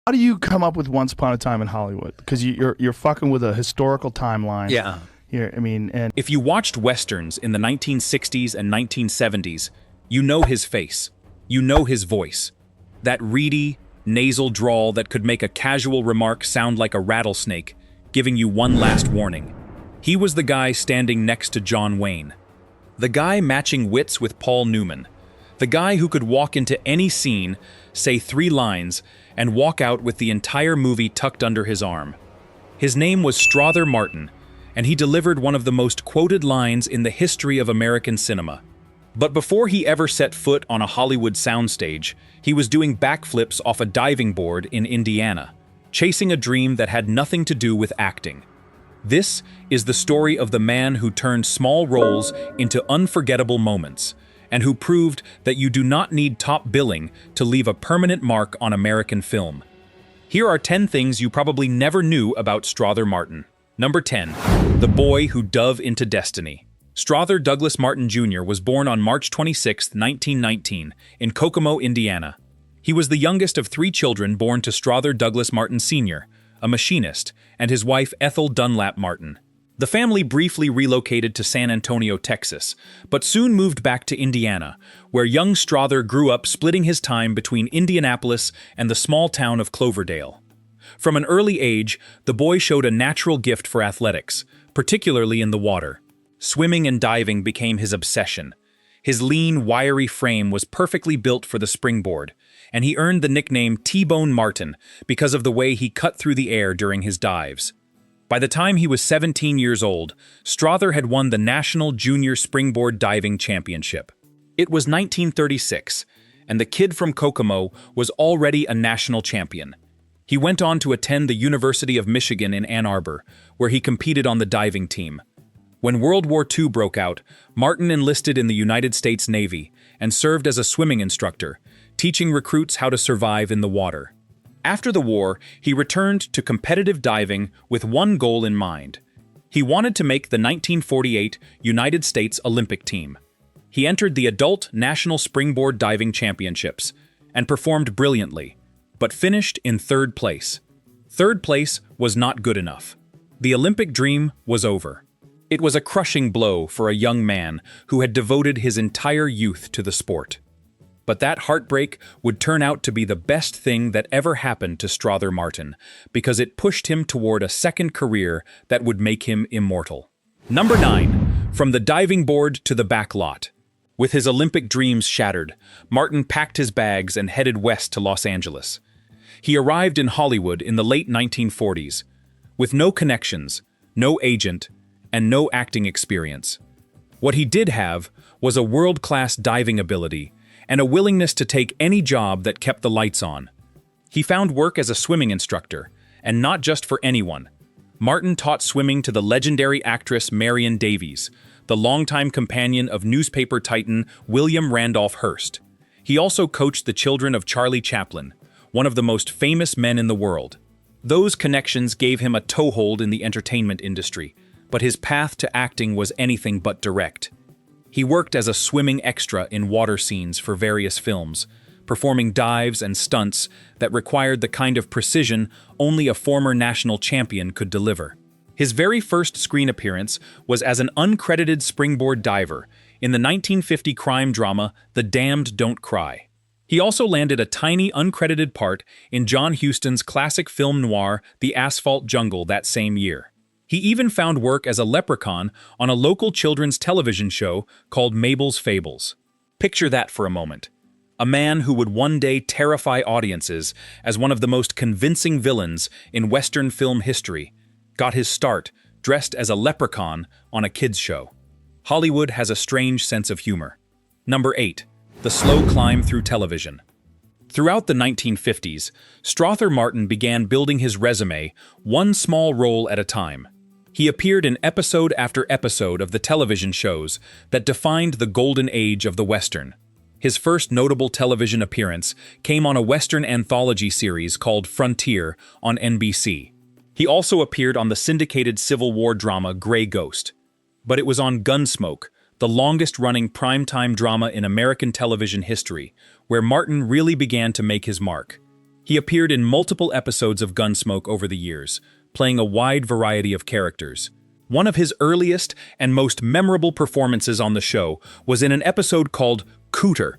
How do you come up with Once Upon a Time in Hollywood? Because you're fucking with a historical timeline. Yeah. Here, I mean, and If you watched Westerns in the 1960s and 1970s, you know his face. You know his voice. That reedy, nasal drawl that could make a casual remark sound like a rattlesnake, giving you one last warning. He was the guy standing next to John Wayne. The guy matching wits with Paul Newman. The guy who could walk into any scene, say 3 lines, and walk out with the entire movie tucked under his arm. His name was Strother Martin, and he delivered one of the most quoted lines in the history of American cinema. But before he ever set foot on a Hollywood soundstage, he was doing backflips off a diving board in Indiana, chasing a dream that had nothing to do with acting. This is the story of the man who turned small roles into unforgettable moments, and who proved that you do not need top billing to leave a permanent mark on American film. Here are 10 things you probably never knew about Strother Martin. Number 10. The boy who dove into destiny. Strother Douglas Martin Jr. was born on March 26, 1919, in Kokomo, Indiana. He was the youngest of 3 children born to Strother Douglas Martin Sr., a machinist, and his wife Ethel Dunlap Martin. The family briefly relocated to San Antonio, Texas, but soon moved back to Indiana, where young Strother grew up splitting his time between Indianapolis and the small town of Cloverdale. From an early age, the boy showed a natural gift for athletics, particularly in the water. Swimming and diving became his obsession. His lean, wiry frame was perfectly built for the springboard, and he earned the nickname T-Bone Martin because of the way he cut through the air during his dives. By the time he was 17 years old, Strother had won the National Junior Springboard Diving Championship. It was 1936, and the kid from Kokomo was already a national champion. He went on to attend the University of Michigan in Ann Arbor, where he competed on the diving team. When World War II broke out, Martin enlisted in the United States Navy and served as a swimming instructor, teaching recruits how to survive in the water. After the war, he returned to competitive diving with one goal in mind. He wanted to make the 1948 United States Olympic team. He entered the Adult National Springboard Diving Championships and performed brilliantly, but finished in 3rd place. 3rd place was not good enough. The Olympic dream was over. It was a crushing blow for a young man who had devoted his entire youth to the sport. But that heartbreak would turn out to be the best thing that ever happened to Strother Martin, because it pushed him toward a second career that would make him immortal. Number 9. From the diving board to the back lot. With his Olympic dreams shattered, Martin packed his bags and headed west to Los Angeles. He arrived in Hollywood in the late 1940s, with no connections, no agent, and no acting experience. What he did have was a world-class diving ability and a willingness to take any job that kept the lights on. He found work as a swimming instructor, and not just for anyone. Martin taught swimming to the legendary actress Marion Davies, the longtime companion of newspaper titan William Randolph Hearst. He also coached the children of Charlie Chaplin, one of the most famous men in the world. Those connections gave him a toehold in the entertainment industry, but his path to acting was anything but direct. He worked as a swimming extra in water scenes for various films, performing dives and stunts that required the kind of precision only a former national champion could deliver. His very first screen appearance was as an uncredited springboard diver in the 1950 crime drama The Damned Don't Cry. He also landed a tiny uncredited part in John Huston's classic film noir The Asphalt Jungle that same year. He even found work as a leprechaun on a local children's television show called Mabel's Fables. Picture that for a moment. A man who would one day terrify audiences as one of the most convincing villains in Western film history got his start dressed as a leprechaun on a kids' show. Hollywood has a strange sense of humor. Number 8. The slow climb through television. Throughout the 1950s, Strother Martin began building his resume one small role at a time. He appeared in episode after episode of the television shows that defined the golden age of the Western. His first notable television appearance came on a Western anthology series called Frontier on NBC. He also appeared on the syndicated Civil War drama Grey Ghost. But it was on Gunsmoke, the longest-running primetime drama in American television history, where Martin really began to make his mark. He appeared in multiple episodes of Gunsmoke over the years, playing a wide variety of characters. One of his earliest and most memorable performances on the show was in an episode called Cooter,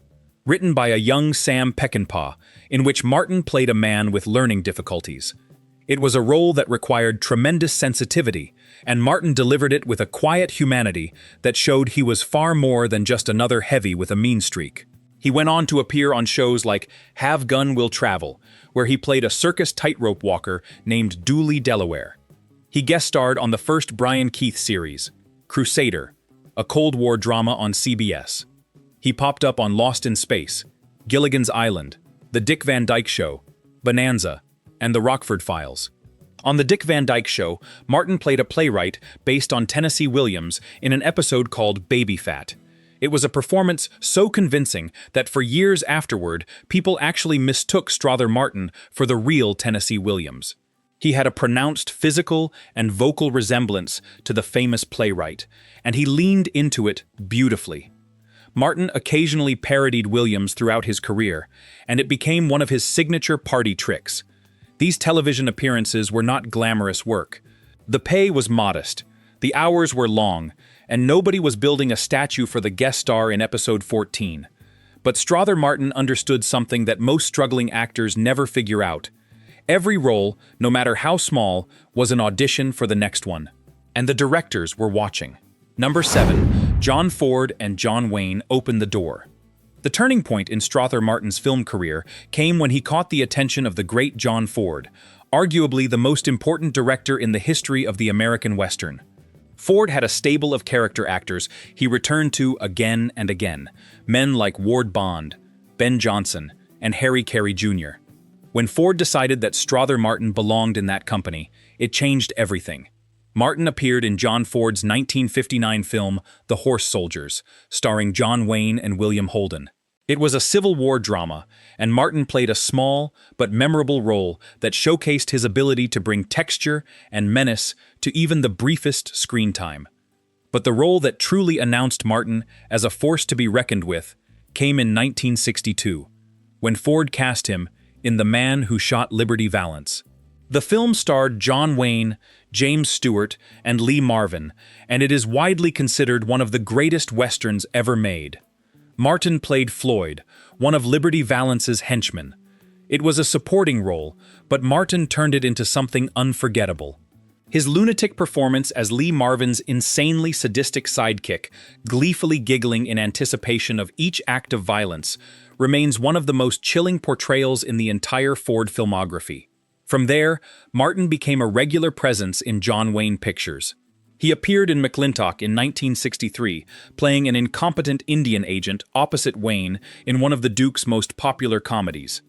written by a young Sam Peckinpah, in which Martin played a man with learning difficulties. It was a role that required tremendous sensitivity, and Martin delivered it with a quiet humanity that showed he was far more than just another heavy with a mean streak. He went on to appear on shows like Have Gun Will Travel, where he played a circus tightrope walker named Dooley Delaware. He guest starred on the first Brian Keith series, Crusader, a Cold War drama on CBS. He popped up on Lost in Space, Gilligan's Island, The Dick Van Dyke Show, Bonanza, and The Rockford Files. On The Dick Van Dyke Show, Martin played a playwright based on Tennessee Williams in an episode called Baby Fat. It was a performance so convincing that for years afterward, people actually mistook Strother Martin for the real Tennessee Williams. He had a pronounced physical and vocal resemblance to the famous playwright, and he leaned into it beautifully. Martin occasionally parodied Williams throughout his career, and it became one of his signature party tricks. These television appearances were not glamorous work. The pay was modest, the hours were long, and nobody was building a statue for the guest star in episode 14. But Strother Martin understood something that most struggling actors never figure out. Every role, no matter how small, was an audition for the next one. And the directors were watching. Number 7, John Ford and John Wayne opened the door. The turning point in Strother Martin's film career came when he caught the attention of the great John Ford, arguably the most important director in the history of the American Western. Ford had a stable of character actors he returned to again and again, men like Ward Bond, Ben Johnson, and Harry Carey Jr. When Ford decided that Strother Martin belonged in that company, it changed everything. Martin appeared in John Ford's 1959 film The Horse Soldiers, starring John Wayne and William Holden. It was a Civil War drama, and Martin played a small but memorable role that showcased his ability to bring texture and menace to even the briefest screen time. But the role that truly announced Martin as a force to be reckoned with came in 1962, when Ford cast him in The Man Who Shot Liberty Valance. The film starred John Wayne, James Stewart, and Lee Marvin, and it is widely considered one of the greatest westerns ever made. Martin played Floyd, one of Liberty Valance's henchmen. It was a supporting role, but Martin turned it into something unforgettable. His lunatic performance as Lee Marvin's insanely sadistic sidekick, gleefully giggling in anticipation of each act of violence, remains one of the most chilling portrayals in the entire Ford filmography. From there, Martin became a regular presence in John Wayne pictures. He appeared in McLintock in 1963, playing an incompetent Indian agent opposite Wayne in one of the Duke's most popular comedies.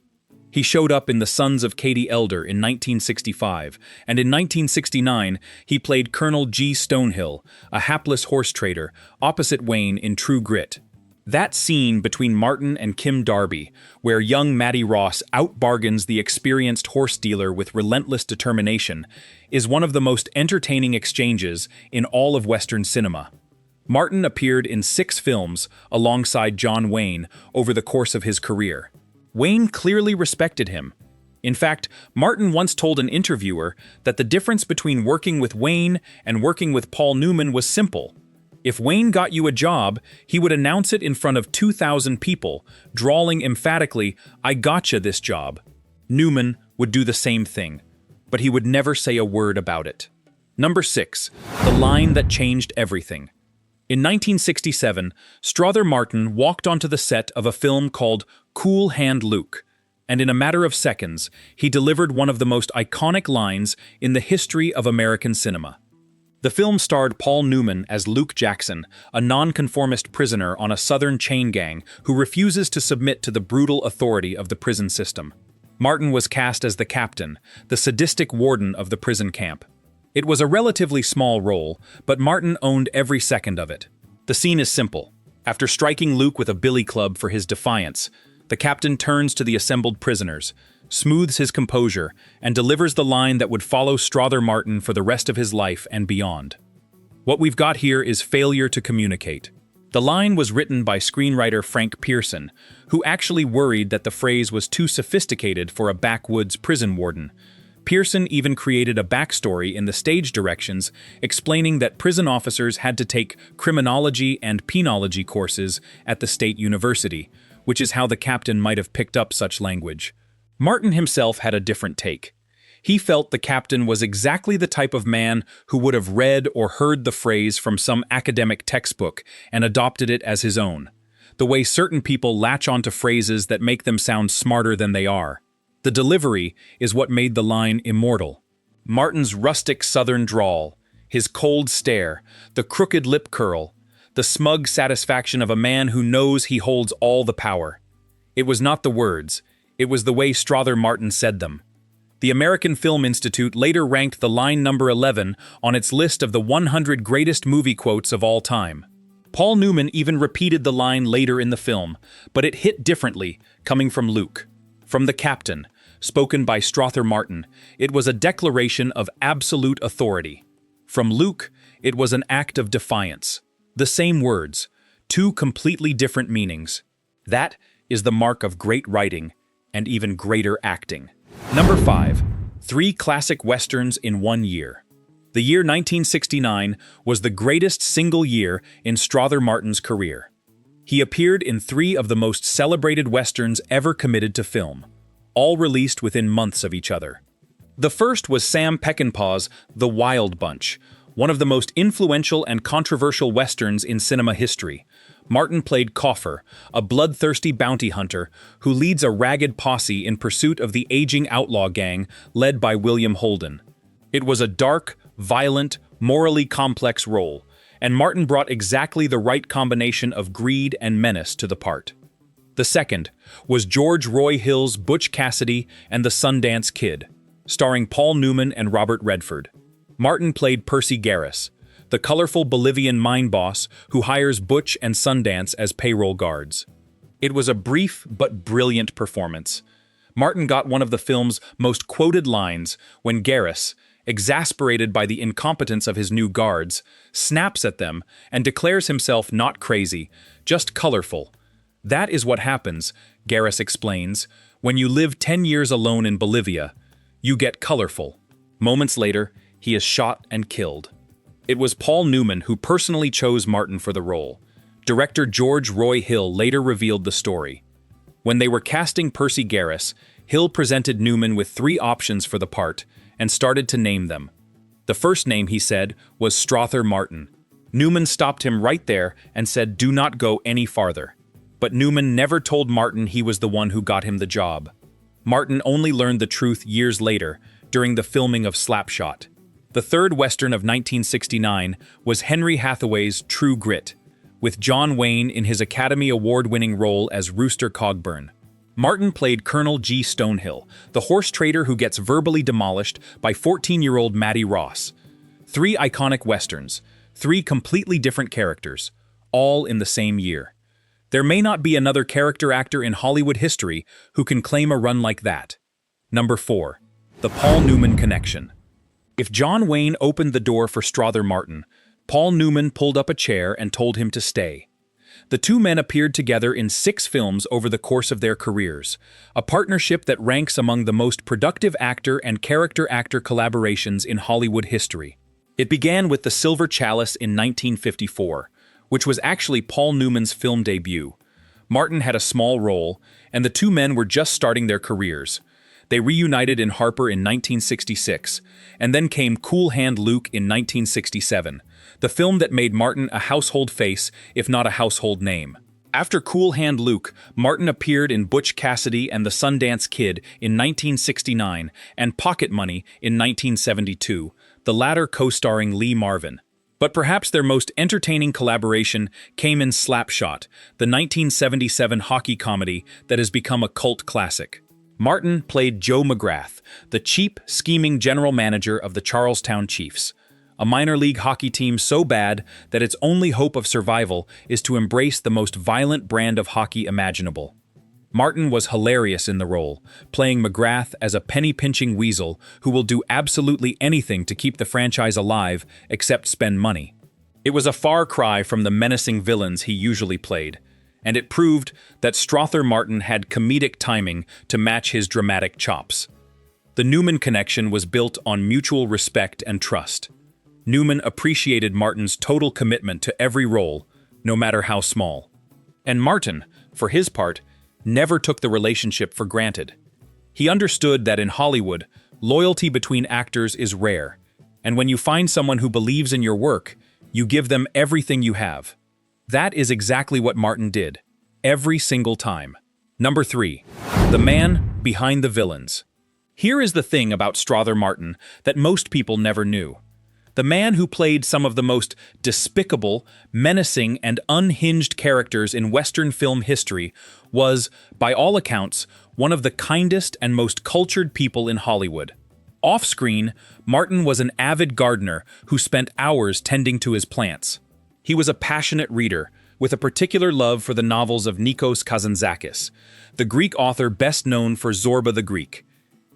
He showed up in The Sons of Katie Elder in 1965, and in 1969 he played Colonel G. Stonehill, a hapless horse trader, opposite Wayne in True Grit. That scene between Martin and Kim Darby, where young Mattie Ross outbargains the experienced horse dealer with relentless determination, is one of the most entertaining exchanges in all of Western cinema. Martin appeared in 6 films alongside John Wayne over the course of his career. Wayne clearly respected him. In fact, Martin once told an interviewer that the difference between working with Wayne and working with Paul Newman was simple. If Wayne got you a job, he would announce it in front of 2,000 people, drawling emphatically, "I gotcha this job." Newman would do the same thing, but he would never say a word about it. Number 6, the line that changed everything. In 1967, Strother Martin walked onto the set of a film called Cool Hand Luke, and in a matter of seconds, he delivered one of the most iconic lines in the history of American cinema. The film starred Paul Newman as Luke Jackson, a nonconformist prisoner on a southern chain gang who refuses to submit to the brutal authority of the prison system. Martin was cast as the captain, the sadistic warden of the prison camp. It was a relatively small role, but Martin owned every second of it. The scene is simple. After striking Luke with a billy club for his defiance, the captain turns to the assembled prisoners, smooths his composure, and delivers the line that would follow Strother Martin for the rest of his life and beyond. What we've got here is failure to communicate. The line was written by screenwriter Frank Pearson, who actually worried that the phrase was too sophisticated for a backwoods prison warden. Pearson even created a backstory in the stage directions explaining that prison officers had to take criminology and penology courses at the state university, which is how the captain might have picked up such language. Martin himself had a different take. He felt the captain was exactly the type of man who would have read or heard the phrase from some academic textbook and adopted it as his own, the way certain people latch onto phrases that make them sound smarter than they are. The delivery is what made the line immortal. Martin's rustic southern drawl, his cold stare, the crooked lip curl, the smug satisfaction of a man who knows he holds all the power. It was not the words, it was the way Strother Martin said them. The American Film Institute later ranked the line number 11 on its list of the 100 greatest movie quotes of all time. Paul Newman even repeated the line later in the film, but it hit differently, coming from Luke. From the captain, spoken by Strother Martin, it was a declaration of absolute authority. From Luke, it was an act of defiance. The same words, two completely different meanings. That is the mark of great writing and even greater acting. Number 5. 3 classic westerns in 1 year. The year 1969 was the greatest single year in Strother Martin's career. He appeared in 3 of the most celebrated westerns ever committed to film, all released within months of each other. The first was Sam Peckinpah's The Wild Bunch, one of the most influential and controversial westerns in cinema history. Martin played Coffer, a bloodthirsty bounty hunter who leads a ragged posse in pursuit of the aging outlaw gang led by William Holden. It was a dark, violent, morally complex role, and Martin brought exactly the right combination of greed and menace to the part. The second was George Roy Hill's Butch Cassidy and the Sundance Kid, starring Paul Newman and Robert Redford. Martin played Percy Garris, the colorful Bolivian mine boss who hires Butch and Sundance as payroll guards. It was a brief but brilliant performance. Martin got one of the film's most quoted lines when Garris, exasperated by the incompetence of his new guards, snaps at them and declares himself not crazy, just colorful. That is what happens, Garris explains, when you live 10 years alone in Bolivia. You get colorful. Moments later, he is shot and killed. It was Paul Newman who personally chose Martin for the role. Director George Roy Hill later revealed the story. When they were casting Percy Garris, Hill presented Newman with 3 options for the part and started to name them. The first name, he said, was Strother Martin. Newman stopped him right there and said, "Do not go any farther." But Newman never told Martin he was the one who got him the job. Martin only learned the truth years later, during the filming of Slapshot. The third Western of 1969 was Henry Hathaway's True Grit, with John Wayne in his Academy Award-winning role as Rooster Cogburn. Martin played Colonel G. Stonehill, the horse trader who gets verbally demolished by 14-year-old Maddie Ross. 3 iconic Westerns, 3 completely different characters, all in the same year. There may not be another character actor in Hollywood history who can claim a run like that. Number 4. The Paul Newman Connection. If John Wayne opened the door for Strother Martin, Paul Newman pulled up a chair and told him to stay. The 2 men appeared together in 6 films over the course of their careers, a partnership that ranks among the most productive actor and character-actor collaborations in Hollywood history. It began with The Silver Chalice in 1954, which was actually Paul Newman's film debut. Martin had a small role, and the 2 men were just starting their careers. They reunited in Harper in 1966, and then came Cool Hand Luke in 1967, the film that made Martin a household face, if not a household name. After Cool Hand Luke, Martin appeared in Butch Cassidy and the Sundance Kid in 1969 and Pocket Money in 1972, the latter co-starring Lee Marvin. But perhaps their most entertaining collaboration came in Slapshot, the 1977 hockey comedy that has become a cult classic. Martin played Joe McGrath, the cheap, scheming general manager of the Charlestown Chiefs, a minor league hockey team so bad that its only hope of survival is to embrace the most violent brand of hockey imaginable. Martin was hilarious in the role, playing McGrath as a penny-pinching weasel who will do absolutely anything to keep the franchise alive except spend money. It It was a far cry from the menacing villains he usually played, and it proved that Strother Martin had comedic timing to match his dramatic chops. The Newman connection was built on mutual respect and trust. Newman appreciated Martin's total commitment to every role, no matter how small. And Martin, for his part, never took the relationship for granted. He understood that in Hollywood, loyalty between actors is rare, and when you find someone who believes in your work, you give them everything you have. That is exactly what Martin did, every single time. Number 3. The man behind the villains. Here is the thing about Strother Martin that most people never knew. The man who played some of the most despicable, menacing, and unhinged characters in Western film history was, by all accounts, one of the kindest and most cultured people in Hollywood. Off-screen, Martin was an avid gardener who spent hours tending to his plants. He was a passionate reader, with a particular love for the novels of Nikos Kazantzakis, the Greek author best known for Zorba the Greek.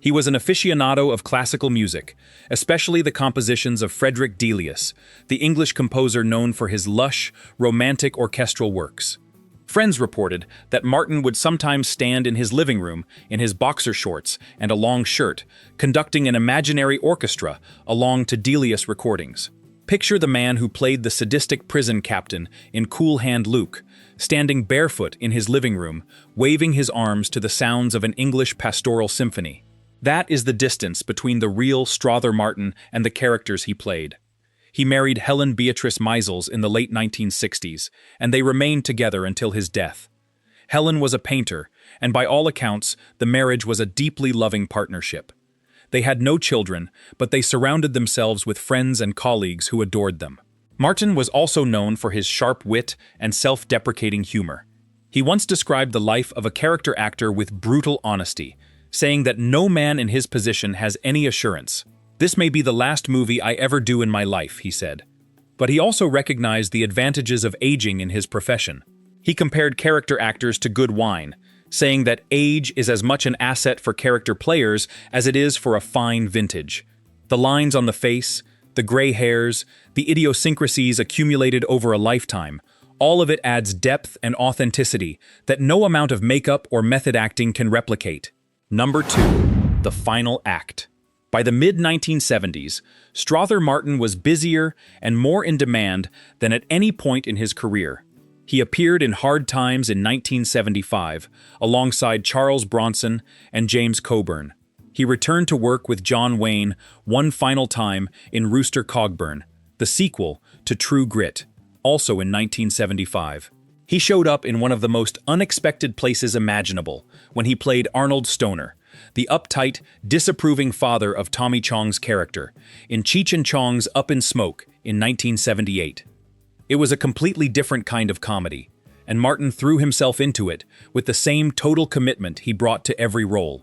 He was an aficionado of classical music, especially the compositions of Frederick Delius, the English composer known for his lush, romantic orchestral works. Friends reported that Martin would sometimes stand in his living room in his boxer shorts and a long shirt, conducting an imaginary orchestra along to Delius recordings. Picture the man who played the sadistic prison captain in Cool Hand Luke, standing barefoot in his living room, waving his arms to the sounds of an English pastoral symphony. That is the distance between the real Strother Martin and the characters he played. He married Helen Beatrice Meisels in the late 1960s, and they remained together until his death. Helen was a painter, and by all accounts, the marriage was a deeply loving partnership. They had no children, but they surrounded themselves with friends and colleagues who adored them. Martin was also known for his sharp wit and self-deprecating humor. He once described the life of a character actor with brutal honesty, saying that no man in his position has any assurance. "This may be the last movie I ever do in my life," he said. But he also recognized the advantages of aging in his profession. He compared character actors to good wine, saying that age is as much an asset for character players as it is for a fine vintage. The lines on the face, the gray hairs, the idiosyncrasies accumulated over a lifetime, all of it adds depth and authenticity that no amount of makeup or method acting can replicate. Number 2. The final act. By the mid-1970s, Strother Martin was busier and more in demand than at any point in his career. He appeared in Hard Times in 1975, alongside Charles Bronson and James Coburn. He returned to work with John Wayne one final time in Rooster Cogburn, the sequel to True Grit, also in 1975. He showed up in one of the most unexpected places imaginable when he played Arnold Stoner, the uptight, disapproving father of Tommy Chong's character, in Cheech and Chong's Up in Smoke in 1978. It was a completely different kind of comedy, and Martin threw himself into it with the same total commitment he brought to every role.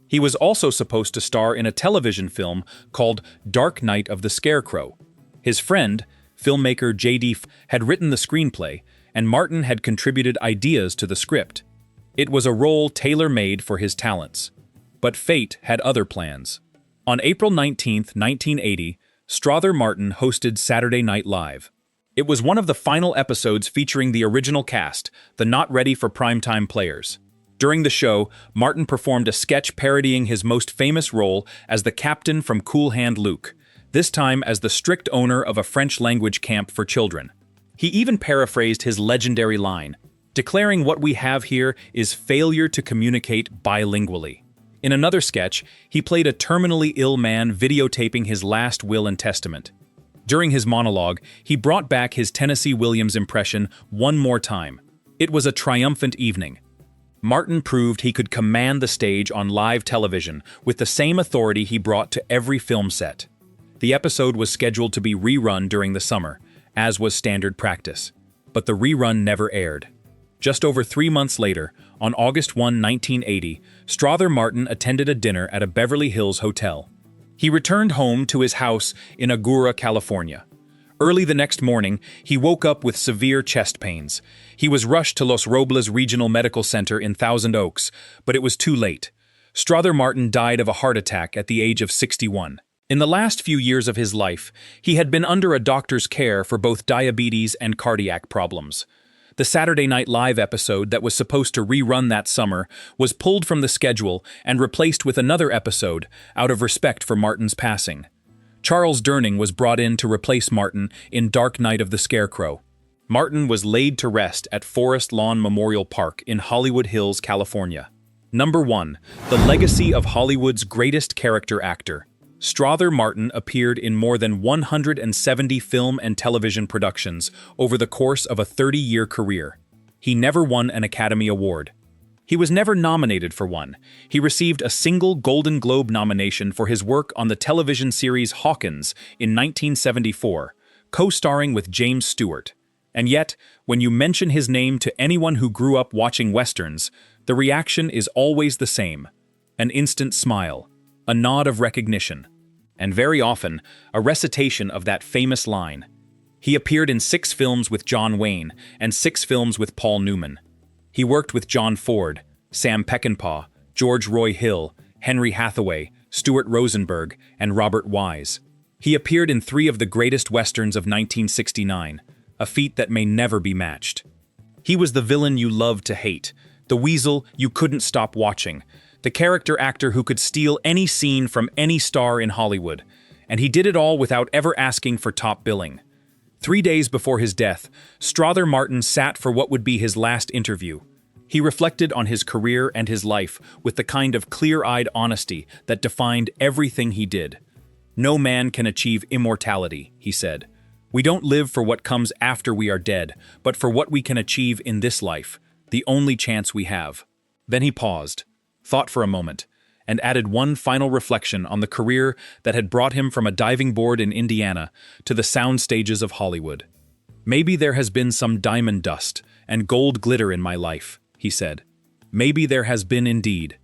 He was also supposed to star in a television film called Dark Night of the Scarecrow. His friend, filmmaker J.D. had written the screenplay, and Martin had contributed ideas to the script. It was a role tailor-made for his talents. But fate had other plans. On April 19, 1980, Strother Martin hosted Saturday Night Live. It was one of the final episodes featuring the original cast, the not ready for primetime players. During the show, Martin performed a sketch parodying his most famous role as the captain from Cool Hand Luke, this time as the strict owner of a French-language camp for children. He even paraphrased his legendary line, declaring what we have here is failure to communicate bilingually. In another sketch, he played a terminally ill man videotaping his last will and testament. During his monologue, he brought back his Tennessee Williams impression one more time. It was a triumphant evening. Martin proved he could command the stage on live television with the same authority he brought to every film set. The episode was scheduled to be rerun during the summer, as was standard practice. But the rerun never aired. Just over 3 months later, on August 1, 1980, Strother Martin attended a dinner at a Beverly Hills hotel. He returned home to his house in Agoura, California. Early the next morning, he woke up with severe chest pains. He was rushed to Los Robles Regional Medical Center in Thousand Oaks, but it was too late. Strother Martin died of a heart attack at the age of 61. In the last few years of his life, he had been under a doctor's care for both diabetes and cardiac problems. The Saturday Night Live episode that was supposed to rerun that summer was pulled from the schedule and replaced with another episode out of respect for Martin's passing. Charles Durning was brought in to replace Martin in Dark Night of the Scarecrow. Martin was laid to rest at Forest Lawn Memorial Park in Hollywood Hills, California. Number 1. The legacy of Hollywood's greatest character actor. Strother Martin appeared in more than 170 film and television productions over the course of a 30-year career. He never won an Academy Award. He was never nominated for one. He received a single Golden Globe nomination for his work on the television series Hawkins in 1974, co-starring with James Stewart. And yet, when you mention his name to anyone who grew up watching westerns, the reaction is always the same: an instant smile, a nod of recognition, and very often, a recitation of that famous line. He appeared in 6 films with John Wayne and 6 films with Paul Newman. He worked with John Ford, Sam Peckinpah, George Roy Hill, Henry Hathaway, Stuart Rosenberg, and Robert Wise. He appeared in 3 of the greatest westerns of 1969, a feat that may never be matched. He was the villain you loved to hate, the weasel you couldn't stop watching, the character actor who could steal any scene from any star in Hollywood, and he did it all without ever asking for top billing. 3 days before his death, Strother Martin sat for what would be his last interview. He reflected on his career and his life with the kind of clear-eyed honesty that defined everything he did. "No man can achieve immortality," he said. "We don't live for what comes after we are dead, but for what we can achieve in this life, the only chance we have." Then he paused, thought for a moment, and added one final reflection on the career that had brought him from a diving board in Indiana to the sound stages of Hollywood. "Maybe there has been some diamond dust and gold glitter in my life," he said. "Maybe there has been indeed.